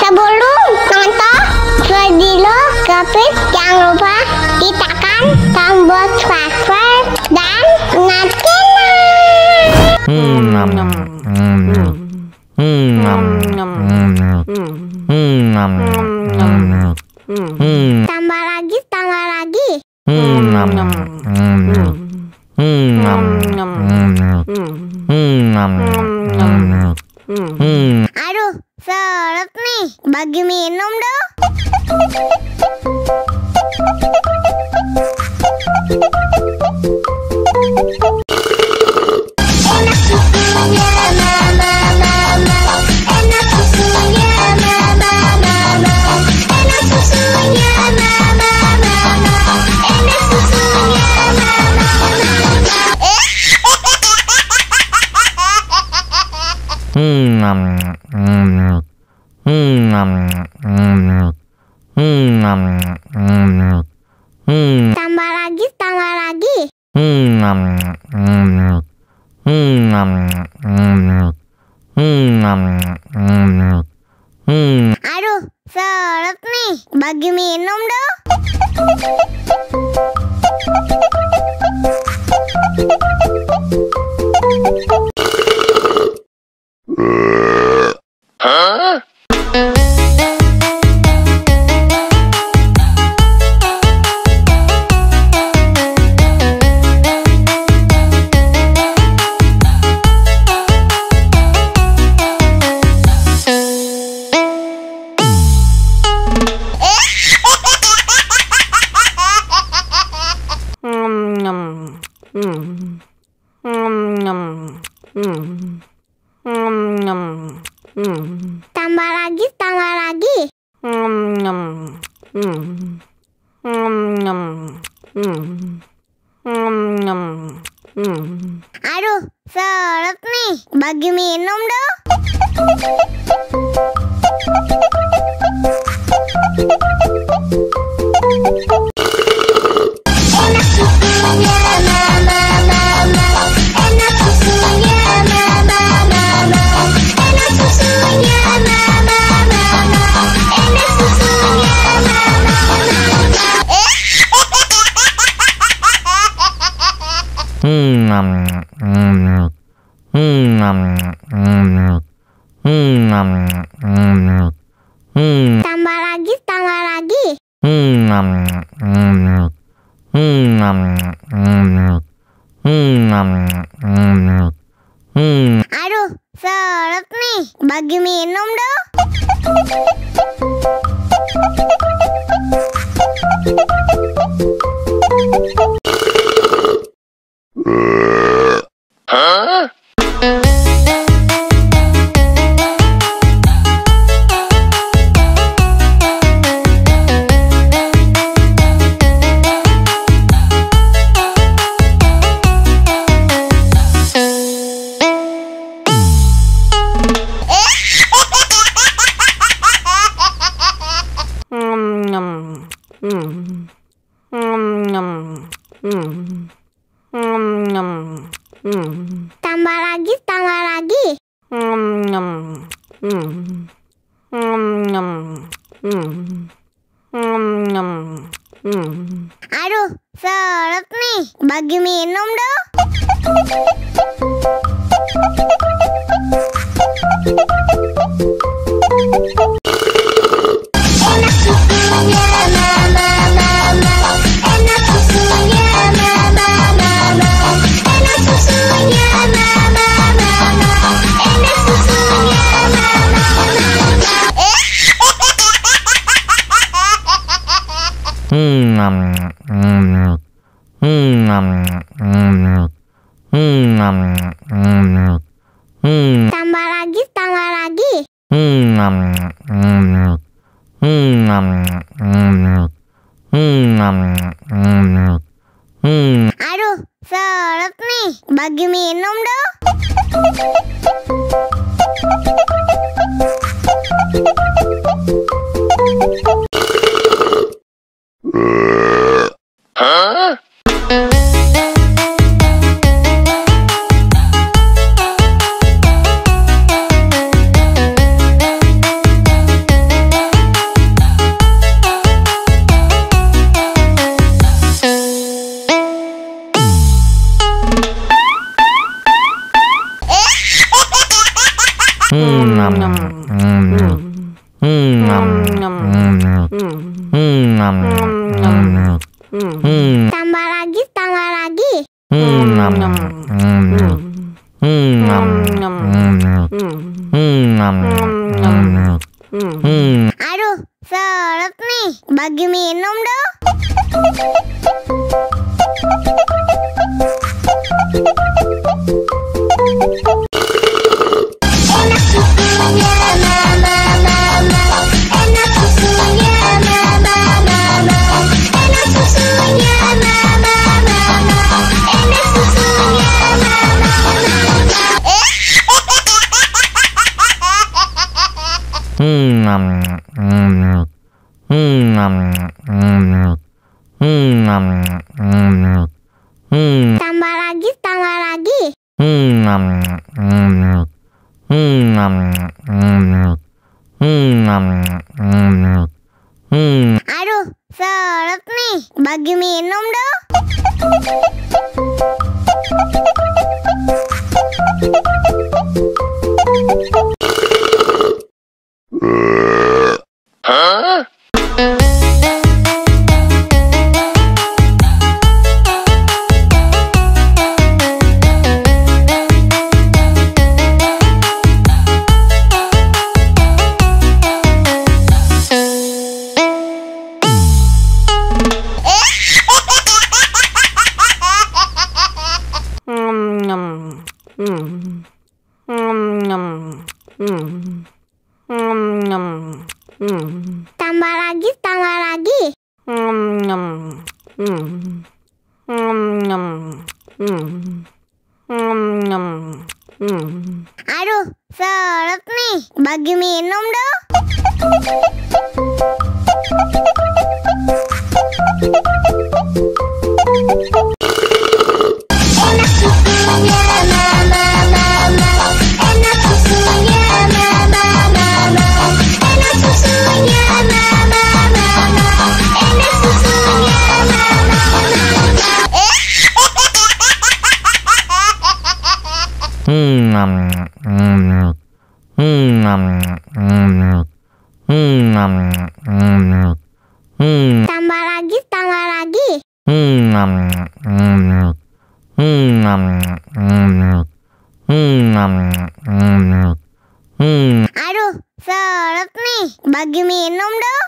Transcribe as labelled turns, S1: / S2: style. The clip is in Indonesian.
S1: Sebelum nonton video Gapit, jangan lupa tekan tombol subscribe dan tambah lagi. Aduh, seret nih, bagi minum dong. Enak susunya mama, enak susunya mama, enak susunya mama, enak susunya tambah lagi. Aduh, seret nih, bagi minum dong. Tambah lagi. Aduh, seret nih, bagi minum dong. Enak susunya mama, enak susunya mama, enak susunya mama, enak susunya tambah lagi. Aduh, seret nih, bagi minum dong. Tambah lagi. Aduh, seret nih, bagi minum dong. Enak susunya mama, enak susunya mama, enak susunya mama, enak susunya tambah lagi. Aduh, seret nih, bagi minum dong. Tambah lagi, tambah lagi. Aduh, seret nih. Bagi minum dong. Enak susunya mama, enak susunya mama, enak susunya mama, enak susunya Tambah lagi, tambah lagi. Aduh, seret nih. Bagi minum dong. Tambah lagi, tambah lagi. Aduh, seret nih. Bagi minum dong. Enak susunya mama, enak susunya mama, enak susunya mama, enak susunya Tambah lagi, tambah lagi. Aduh, seret nih. Bagi minum dong.